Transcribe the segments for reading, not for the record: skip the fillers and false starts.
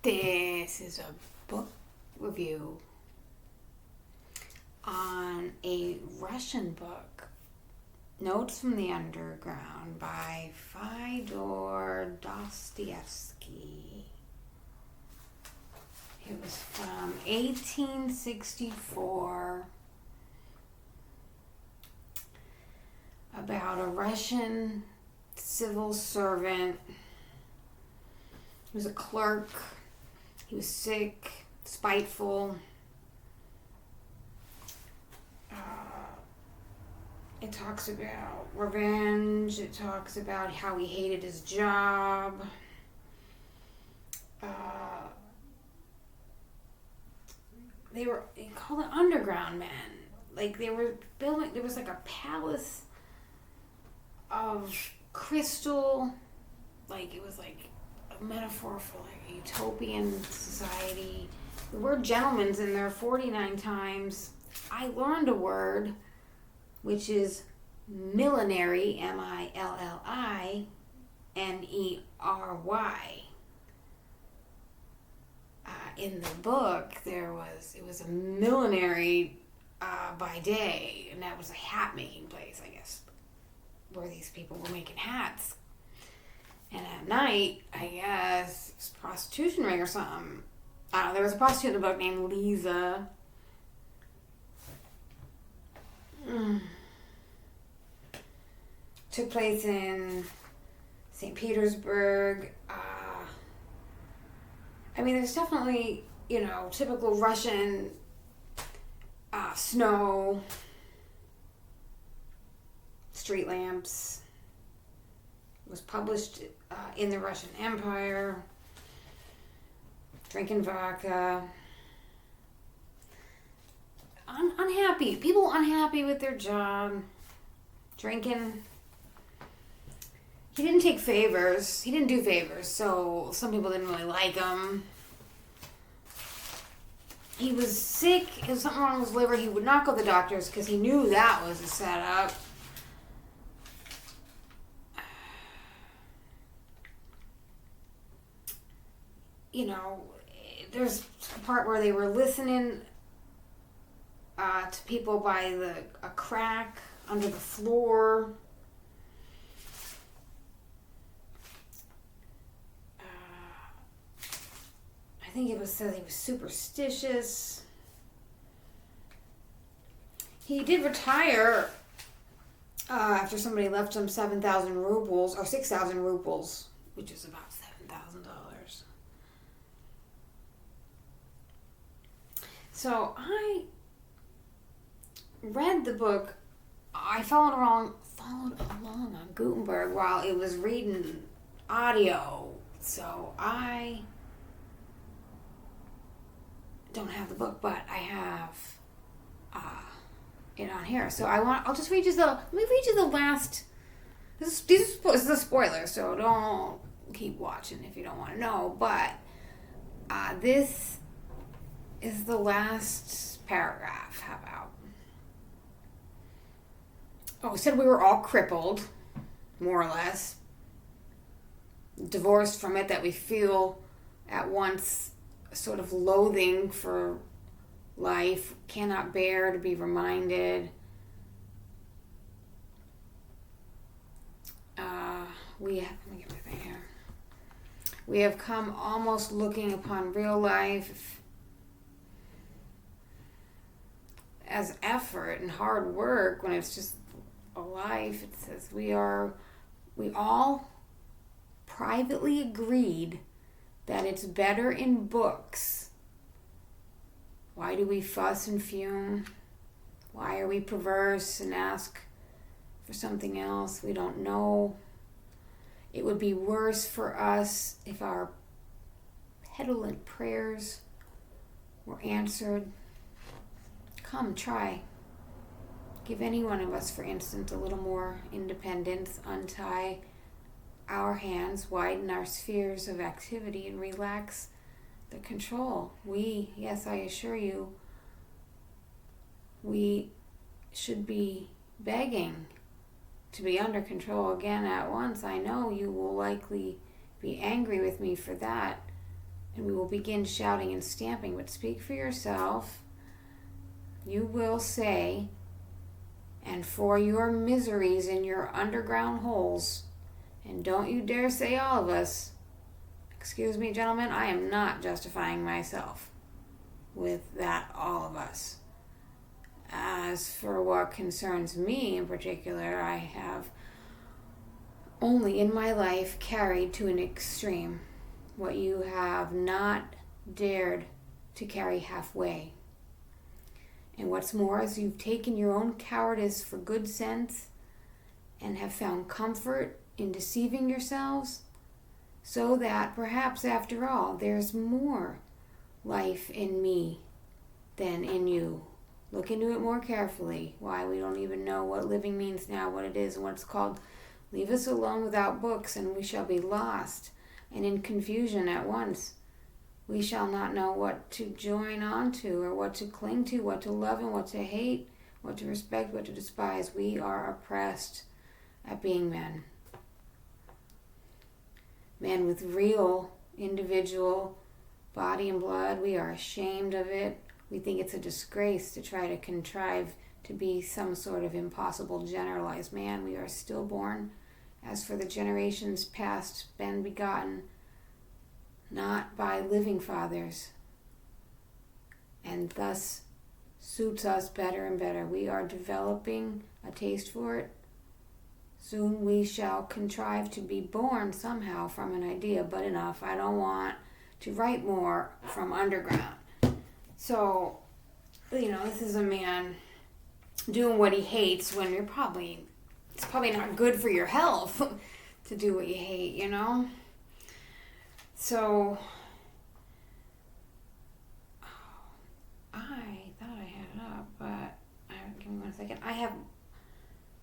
This is a book review on a Russian book, Notes from the Underground by Fyodor Dostoyevsky. It was from 1864, about a Russian civil servant. He was a clerk. He was sick, spiteful. It talks about revenge. It talks about how he hated his job. They called it Underground Men. Like they were building, there was like a palace of crystal. Like it was like a metaphor for like a utopian society. The word gentleman's in there 49 times. I learned a word which is millinary, M-I-L-L-I-N-E-R-Y. In the book, it was a millinery by day, and that was a hat making place, I guess, where these people were making hats. And at night, I guess, it was a prostitution ring or something. There was a prostitute in the book named Lisa. Took place in St. Petersburg. There's definitely, typical Russian snow, street lamps. It was published in the Russian Empire. Drinking vodka. Unhappy. People unhappy with their job. Drinking. He didn't take favors. He didn't do favors, so some people didn't really like him. He was sick. There was something wrong with his liver. He would not go to the doctors because he knew that was a setup. There's a part where they were listening to people by a crack under the floor. I think it was said he was superstitious. He did retire after somebody left him 7,000 rubles, or 6,000 rubles, which is about $7,000. So I read the book. I followed along on Gutenberg while it was reading audio. So I don't have the book, but I have it on here. So I'll just read you let me read you the last. This is a spoiler, so don't keep watching if you don't want to know. But this is the last paragraph. How about? Oh, it said we were all crippled, more or less. Divorced from it, that we feel at once a sort of loathing for life, cannot bear to be reminded. Let me get my thing here. We have come almost looking upon real life as effort and hard work when it's just a life. It says we all privately agreed that it's better in books. Why do we fuss and fume? Why are we perverse and ask for something else we don't know? It would be worse for us if our petulant prayers were answered. Come, try. Give any one of us, for instance, a little more independence. Untie our hands, widen our spheres of activity, and relax the control. Yes, I assure you, we should be begging to be under control again at once. I know you will likely be angry with me for that, and we will begin shouting and stamping. But speak for yourself. You will say, and for your miseries in your underground holes, and don't you dare say all of us. Excuse me, gentlemen, I am not justifying myself with that all of us. As for what concerns me in particular, I have only in my life carried to an extreme what you have not dared to carry halfway. And what's more is you've taken your own cowardice for good sense and have found comfort in deceiving yourselves, so that perhaps after all there's more life in me than in you. Look into it more carefully. Why, we don't even know what living means now, what it is and what it's called. Leave us alone without books, and we shall be lost and in confusion at once. We shall not know what to join on to, or what to cling to, what to love and what to hate, what to respect, what to despise. We are oppressed at being men. Men with real individual body and blood. We are ashamed of it. We think it's a disgrace to try to contrive to be some sort of impossible generalized man. We are stillborn. As for the generations past, been begotten not by living fathers, and thus suits us better and better. We are developing a taste for it. Soon we shall contrive to be born somehow from an idea, but enough. I don't want to write more from Underground. So, this is a man doing what he hates when it's probably not good for your health to do what you hate, So, I thought I had it up, but give me 1 second. I have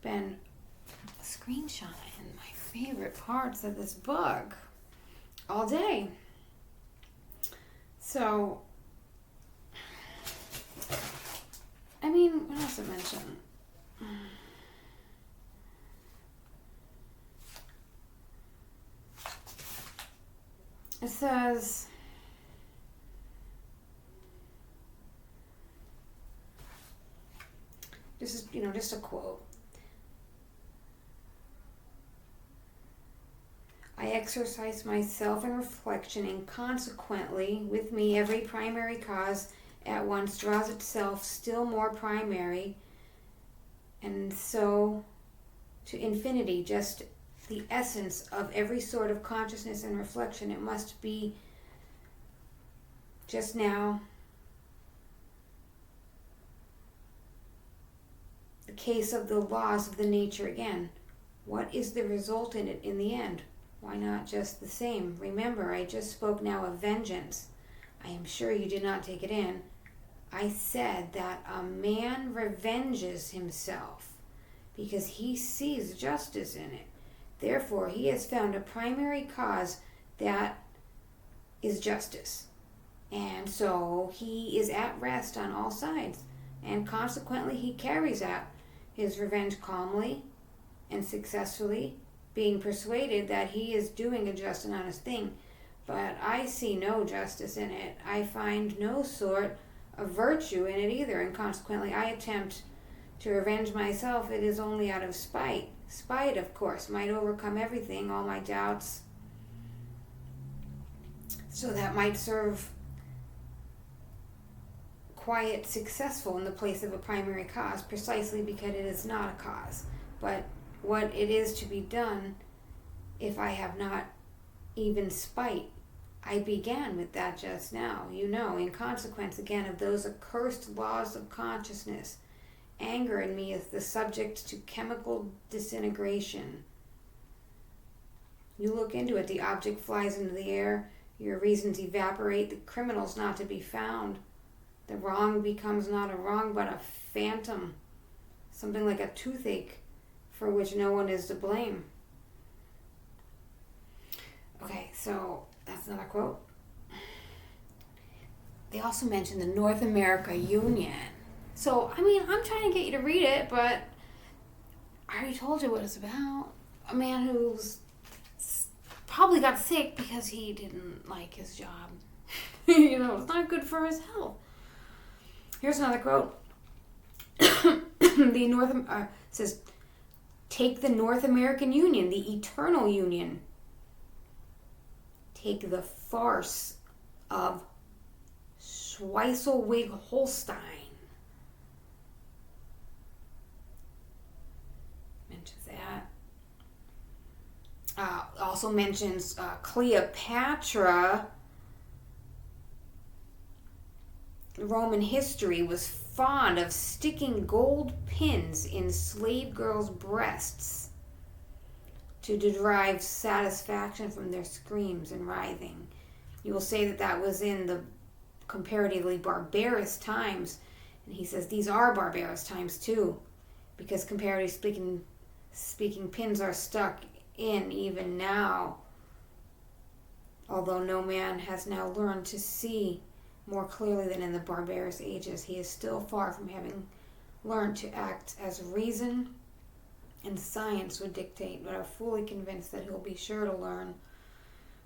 been screenshotting my favorite parts of this book all day. So, what else it mentioned? It says, this is, just a quote. I exercise myself in reflection, and consequently, with me, every primary cause at once draws itself still more primary, and so to infinity, just the essence of every sort of consciousness and reflection. It must be just now the case of the laws of the nature again. What is the result in it in the end? Why not just the same? Remember, I just spoke now of vengeance. I am sure you did not take it in. I said that a man revenges himself because he sees justice in it. Therefore, he has found a primary cause that is justice. And so he is at rest on all sides. And consequently, he carries out his revenge calmly and successfully, being persuaded that he is doing a just and honest thing. But I see no justice in it. I find no sort of virtue in it either, and consequently I attempt to revenge myself. It is only out of spite. Spite, of course, might overcome everything, all my doubts. So that might serve quiet successful in the place of a primary cause, precisely because it is not a cause. But what it is to be done, if I have not even spite, I began with that just now, in consequence again of those accursed laws of consciousness. Anger in me is the subject to chemical disintegration. You look into it, the object flies into the air, your reasons evaporate, the criminal's not to be found. The wrong becomes not a wrong, but a phantom, something like a toothache for which no one is to blame. Okay, so that's another quote. They also mentioned the North America Union. So, I'm trying to get you to read it, but I already told you what it's about. A man who's probably got sick because he didn't like his job. It's not good for his health. Here's another quote. Says, take the North American Union, the eternal union. Take the farce of Schleswig-Holstein. Mentions that. Also mentions Cleopatra. Roman history was fond of sticking gold pins in slave girls' breasts to derive satisfaction from their screams and writhing. You will say that was in the comparatively barbarous times, and he says these are barbarous times too, because comparatively speaking, pins are stuck in even now. Although no man has now learned to see more clearly than in the barbarous ages, he is still far from having learned to act as reason and science would dictate, but I'm fully convinced that he'll be sure to learn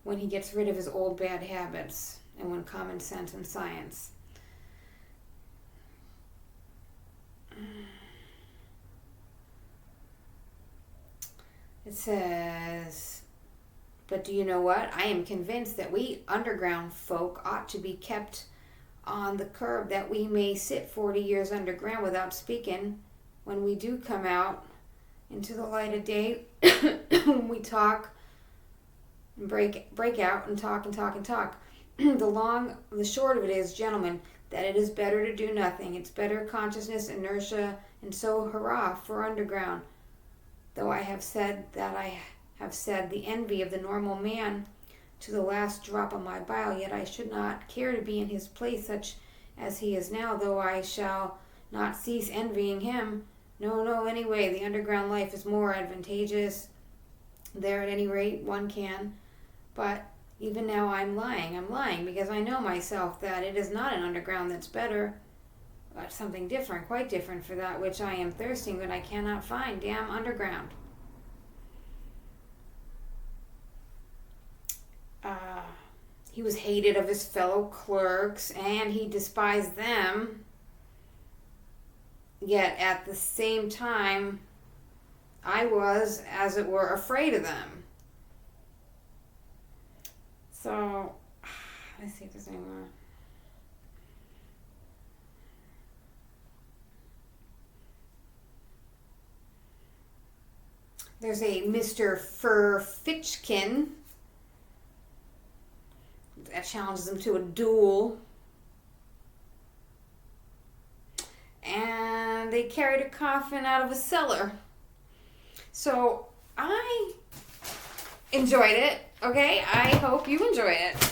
when he gets rid of his old bad habits and when common sense and science. It says, but do you know what? I am convinced that we underground folk ought to be kept on the curb, that we may sit 40 years underground without speaking. When we do come out into the light of day, we talk and break out and talk and talk and talk. The short of it is, gentlemen, that it is better to do nothing. It's better consciousness, inertia, and so hurrah for underground. Though I have said the envy of the normal man to the last drop of my bile, yet I should not care to be in his place such as he is now, though I shall not cease envying him. No, anyway, the underground life is more advantageous. There, at any rate, one can. But even now I'm lying because I know myself that it is not an underground that's better, but something different, quite different, for that which I am thirsting, but I cannot find. Damn underground. He was hated of his fellow clerks, and he despised them. Yet at the same time, I was, as it were, afraid of them. So, let's see if there's any more. There's a Mr. Furfitchkin that challenges him to a duel. And they carried a coffin out of a cellar. So I enjoyed it. Okay, I hope you enjoy it.